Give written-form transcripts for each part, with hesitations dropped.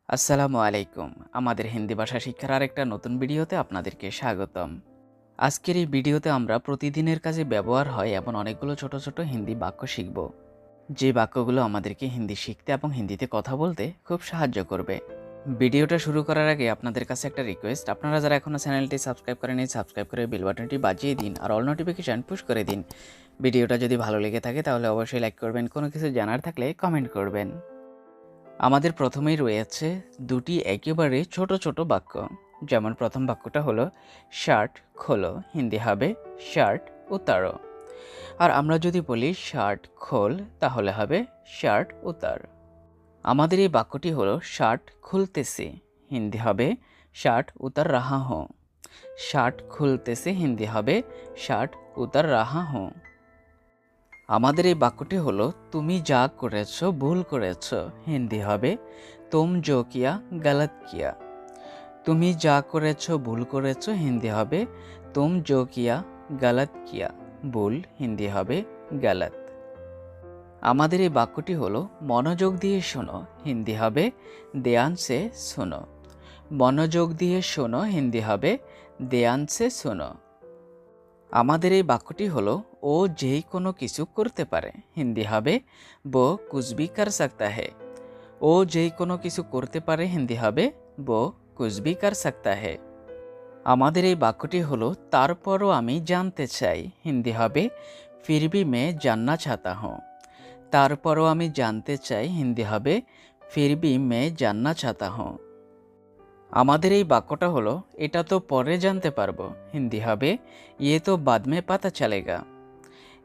আসসালামু আলাইকুম। আমাদের হিন্দি ভাষা শিক্ষার আরেকটা নতুন ভিডিওতে আপনাদেরকে স্বাগতম। আজকের এই ভিডিওতে আমরা প্রতিদিনের কাজে ব্যবহার হয় এমন অনেকগুলো ছোট ছোট হিন্দি বাক্য শিখব, যে বাক্যগুলো আমাদেরকে হিন্দি শিখতে এবং হিন্দিতে কথা বলতে খুব সাহায্য করবে। ভিডিওটা শুরু করার আগে আপনাদের কাছে একটা রিকোয়েস্ট, আপনারা যারা এখনও চ্যানেলটি সাবস্ক্রাইব করেনি সাবস্ক্রাইব করে বেল বাটনটি বাজিয়ে দিন আর অল নোটিফিকেশান পুশ করে দিন। ভিডিওটা যদি ভালো লেগে থাকে তাহলে অবশ্যই লাইক করবেন, কোনো কিছু জানার থাকলে কমেন্ট করবেন। আমাদের প্রথমেই রয়েছে দুটি একেবারে ছোট ছোট বাক্য। যেমন প্রথম বাক্যটা হলো শার্ট খোলো, হিন্দি হবে শার্ট উতারো। আর আমরা যদি বলি শার্ট খোল তাহলে হবে শার্ট উতার। আমাদের এই বাক্যটি হলো শার্ট খুলতেছি, হিন্দি হবে শার্ট উতার রাহা হো। শার্ট খুলতেছি, হিন্দি হবে শার্ট উতার রাহা হো। আমাদের এই বাক্যটি হলো তুমি যা করেছো ভুল করেছো, হিন্দি হবে তুম জো কিয়া গলত কিয়া। তুমি যা করেছো ভুল করেছো, হিন্দি হবে তুম জো কিয়া গলত কিয়া। ভুল হিন্দি হবে গলত। আমাদের এই বাক্যটি হলো মনোযোগ দিয়ে শোনো, হিন্দি হবে ধ্যান সে শোনো। মনোযোগ দিয়ে শোনো, হিন্দি হবে ধ্যান সে শোনো। আমাদের এই বাক্যটি হলো ও যেই কোনো কিছু করতে পারে, হিন্দি হবে বো কুছ ভি কর সকতা হে। ও যেই কোনো কিছু করতে পারে, হিন্দি হবে বো কুছ ভি কর সকতা হে। আমাদের এই বাক্যটি হলো তারপরও আমি জানতে চাই, হিন্দি হবে ফির ভি মে জাননা চাহতা হুঁ। তারপরও আমি জানতে চাই, হিন্দি হবে ফির ভি মে জাননা চাহতা হুঁ। আমাদের এই বাক্যটা হলো এটা তো পরে জানতে পারবো, হিন্দি হবে ইয়ে তো বাদ মে পাতা চলেগা।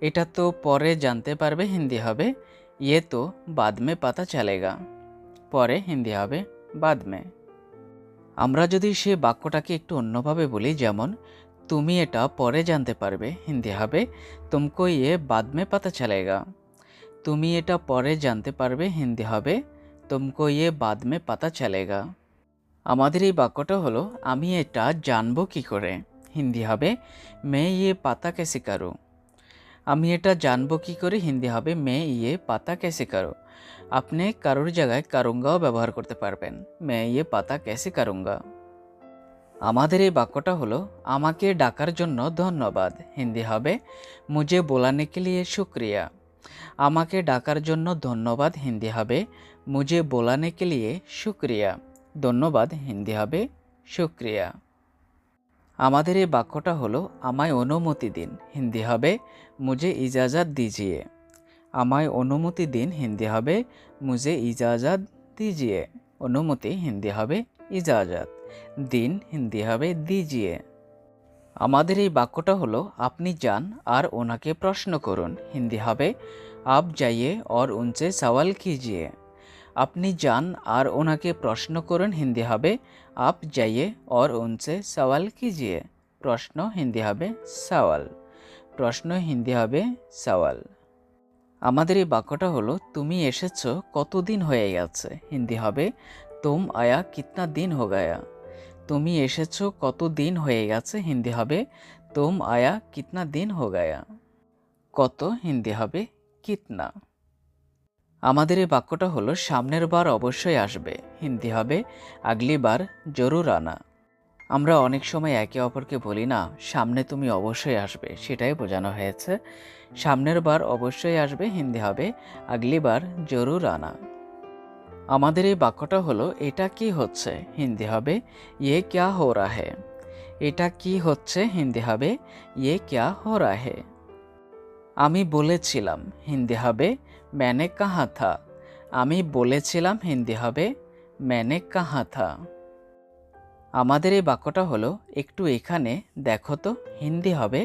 এটা তো পরে জানতে পারবে, হিন্দি হবে ইয়ে তো বাদ মে পাতা চলেগা। পরে হিন্দি হবে বাদ মে। আমরা যদি সে বাক্যটাকে একটু অন্যভাবে বলি, যেমন তুমি এটা পরে জানতে পারবে, হিন্দি হবে তুমকো ইয়ে বাদ মে পাতা চলেগা। তুমি এটা পরে জানতে পারবে, হিন্দি হবে তুমকো ইয়ে বাদ মে পাতা চলেগা। আমাদের এই বাক্যটা হলো আমি এটা জানবো কি করে, হিন্দি হবে মে ইয়ে পাতা কেসে কারো। আমি এটা জানবো কি করে, হিন্দি হবে মে ইয়ে পাতা কেসে কারো। আপনি কারোর জায়গায় কারুঙ্গাও ব্যবহার করতে পারবেন, মে ইয়ে পাতা কেসে কারুঙ্গা। আমাদের এই বাক্যটা হলো আমাকে ডাকার জন্য ধন্যবাদ, হিন্দি হবে মুঝে বোলানে কে লিয়ে শুক্রিয়া। আমাকে ডাকার জন্য ধন্যবাদ, হিন্দি হবে মুঝে বোলানে কে লিয়ে শুক্রিয়া। ধন্যবাদ হিন্দি হবে শুক্রিয়া। আমাদের এই বাক্যটা হলো আমায় অনুমতি দিন, হিন্দি হবে মুঝে ইজাজত দিজিয়ে। আমায় অনুমতি দিন, হিন্দি হবে মুঝে ইজাজত দিজিয়ে। অনুমতি হিন্দি হবে ইজাজত, দিন হিন্দি হবে দিজিয়ে। আমাদের এই বাক্যটা হলো আপনি যান আর ওনাকে প্রশ্ন করুন, হিন্দি হবে আপ যাইয়ে और उनसे सवाल कीजिए। আপনি যান আর ওনাকে প্রশ্ন করুন, হিন্দি হবে আপ যাইয়ে और उनसे सवाल कीजिए। প্রশ্ন হিন্দি হবে সওয়াল। প্রশ্ন হিন্দি হবে সওয়াল। আমাদের এই বাক্যটা হলো তুমি এসেছো কতদিন হয়ে গেছে, হিন্দি হবে তুম আয়া কিতনা দিন হো গায়া। তুমি এসেছো কতদিন হয়ে গেছে, হিন্দি হবে তুম আয়া কিতনা দিন হো গায়া। কত হিন্দি হবে কিতনা। আমাদের এই বাক্যটা হলো সামনের বার অবশ্যই আসবে, হিন্দি হবে আগলি বার জরুর আনা। আমরা অনেক সময় একে অপরকে বলি না সামনে তুমি অবশ্যই আসবে, সেটাই বোঝানো হয়েছে। সামনের বার অবশ্যই আসবে, হিন্দি হবে আগলি বার জরুর আনা। আমাদের এই বাক্যটা হলো এটা কি হচ্ছে, হিন্দি হবে ইয়ে ক্যা হো রা হে। এটা কি হচ্ছে, হিন্দি হবে ইয়ে ক্যা হো রা হে। আমি বলেছিলাম, হিন্দি হবে मैंने कहा था। আমি বলেছিলাম, হিন্দি হবে मैंने कहा था। আমাদের এই বাক্যটা হলো একটু এখানে দেখো তো, হিন্দি হবে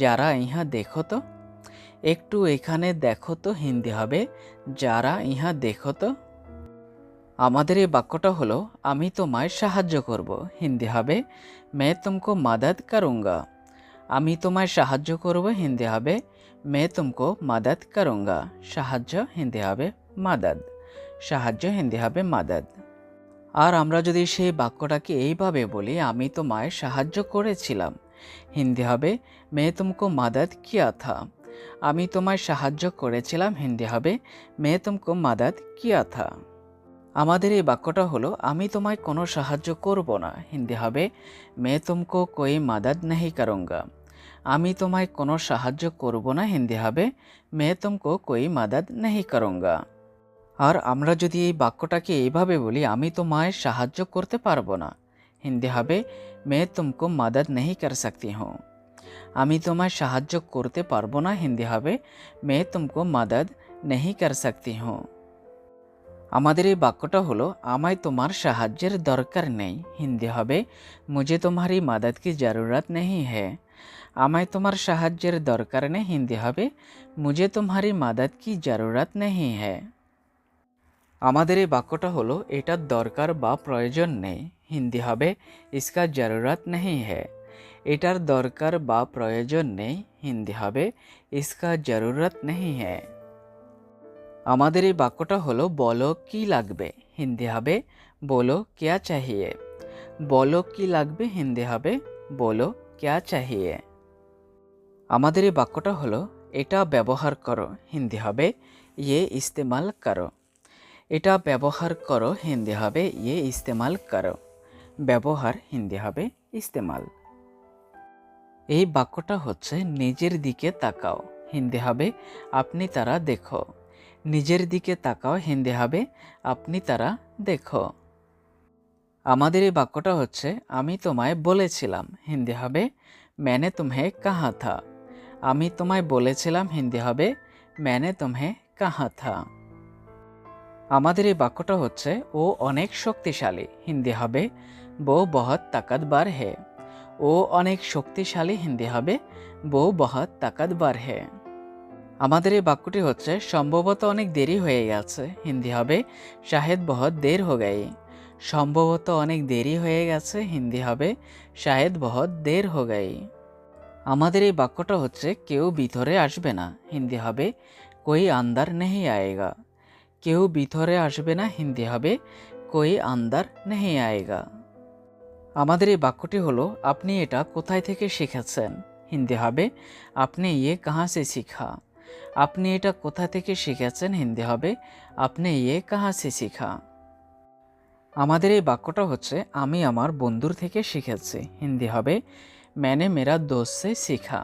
যারা ইহা দেখো তো। একটু এখানে দেখো তো, হিন্দি হবে যারা ইহা দেখো তো। আমাদের এই বাক্যটা হলো আমি তোমায় সাহায্য করব, হিন্দি হবে मैं तुमको मदद करूँगा। আমি তোমায় সাহায্য করব, হিন্দি হবে मैं तुमको मदद करूँगा। সাহায্য হিন্দি হবে মাদাদ। সাহায্য হিন্দি হবে মাদাদ। আর আমরা যদি সেই বাক্যটাকে এইভাবে বলি আমি তোমায় সাহায্য করেছিলাম, হিন্দি হবে मैं तुमको मदद किया था। আমি তোমায় সাহায্য করেছিলাম, হিন্দি হবে मैं तुमको मदद किया था। আমাদের এই বাক্যটা হলো আমি তোমায় কোনো সাহায্য করব না, হিন্দি হবে মে তুমকো কোই মাদাদ নেহি করুঙ্গা। আমি তোমায় কোনো সাহায্য করব না, হিন্দি হবে মে তুমকো কোই মাদাদ নেহি করুঙ্গা। আর আমরা যদি এই বাক্যটাকে এইভাবে বলি আমি তোমায় সাহায্য করতে পারবো না, হিন্দি হবে মে তুমকো মাদাদ নেহি কর সকতি হুঁ। আমি তোমায় সাহায্য করতে পারবো না, হিন্দি হবে মে তুমকো মাদাদ নেহি কর সকতি হুঁ। আমাদের এই বাক্যটা হলো আমায় তোমার সাহায্যের দরকার নেই, হিন্দি হবে মুঝে তোমারি মাদাদ কি জরুরত নেহি হ্যায়। আমায় তোমার সাহায্যের দরকার নেই, হিন্দি হবে মুঝে তোমারি মাদাদ কি জরুরত নেহি হ্যায়। আমাদের এই বাক্যটা হলো এটার দরকার বা প্রয়োজন নেই, হিন্দি হবে ইসকা জরুরত নেহি হ্যায়। এটার দরকার বা প্রয়োজন নেই, হিন্দি হবে ইসকা জরুরত নেহি হ্যায়। আমাদের এই বাক্যটা হলো বলো কি লাগবে, হিন্দি হবে বলো ক্যা চাহিয়ে। বলো কি লাগবে, হিন্দি হবে বলো ক্যা চাহিয়ে। আমাদের এই বাক্যটা হলো এটা ব্যবহার করো, হিন্দি হবে ইয়ে ইস্তেমাল করো। এটা ব্যবহার করো, হিন্দি হবে ইয়ে ইস্তেমাল করো। ব্যবহার, হিন্দি হবে ইস্তেমাল। এই বাক্যটা হচ্ছে নিজের দিকে তাকাও, হিন্দি হবে আপনি তারা দেখো। নিজের দিকে তাকাও, হিন্দি হবে আপনি তারা দেখো। আমাদের এই বাক্যটা হচ্ছে আমি তোমায় বলেছিলাম, হিন্দি হবে मैंने तुम्हें कहा था। আমি তোমায় বলেছিলাম, হিন্দি হবে मैंने तुम्हें कहा था। আমাদের এই বাক্যটা হচ্ছে ও অনেক শক্তিশালী, হিন্দি হবে वो बहुत ताकतवर है। ও অনেক শক্তিশালী, হিন্দি হবে वो बहुत ताकतवर है। আমাদের এই বাক্যটি হচ্ছে সম্ভবত অনেক দেরি হয়ে গেছে, হিন্দি হবে শাহেদ বহুত দের হো গই। সম্ভবত অনেক দেরি হয়ে গেছে, হিন্দি হবে শাহেদ বহুত দের হো গই। আমাদের এই বাক্যটা হচ্ছে কেউ ভিতরে আসবে না, হিন্দি হবে কোই আন্দার নেহি আয়েগা। কেউ ভিতরে আসবে না, হিন্দি হবে কোই আন্দার নেহি আয়েগা। আমাদের এই বাক্যটি হলো আপনি এটা কোথায় থেকে শিখেছেন, হিন্দি হবে আপনি ইয়ে কাহা সে শিখা। আপনি এটা কোথা থেকে শিখেছেন, হিন্দি হবে আপনি ইয়ে কাহা সে শিখা। আমাদের এই বাক্যটা হচ্ছে আমি আমার বন্ধুর থেকে শিখেছি, হিন্দি হবে मैंने मेरा दोस्त से सीखा।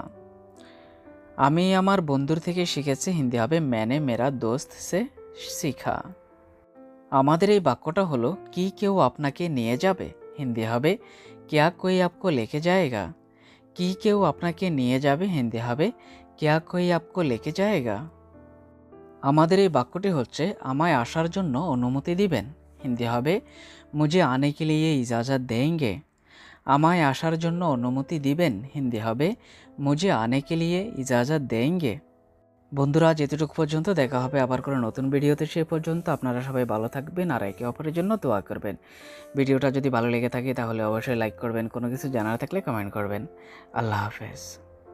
আমি আমার বন্ধুর থেকে শিখেছি, হিন্দি হবে मैंने मेरा दोस्त से सीखा। আমাদের এই বাক্যটা হলো কি কেউ আপনাকে নিয়ে যাবে, হিন্দি হবে क्या कोई आपको लेके जाएगा। কি কেউ আপনাকে নিয়ে যাবে, হিন্দি হবে क्या कोई आपको लेके जाएगा। আমাদের এই বাক্যটি হচ্ছে আমায় আসার জন্য অনুমতি দিবেন, হিন্দি হবে मुझे आने के लिए इजाज़त देंगे। আমায় আসার জন্য অনুমতি দিবেন, হিন্দি হবে मुझे आने के लिए इजाज़त देंगे। বন্ধুরা, যেতটুকু পর্যন্ত দেখা হবে আবার কোনো নতুন ভিডিওতে, সে পর্যন্ত আপনারা সবাই ভালো থাকবেন আর একে অপরের জন্য দোয়া করবেন। ভিডিওটা যদি ভালো লেগে থাকে তাহলে অবশ্যই লাইক করবেন, কোনো কিছু জানার থাকলে কমেন্ট করবেন। আল্লাহ হাফেজ।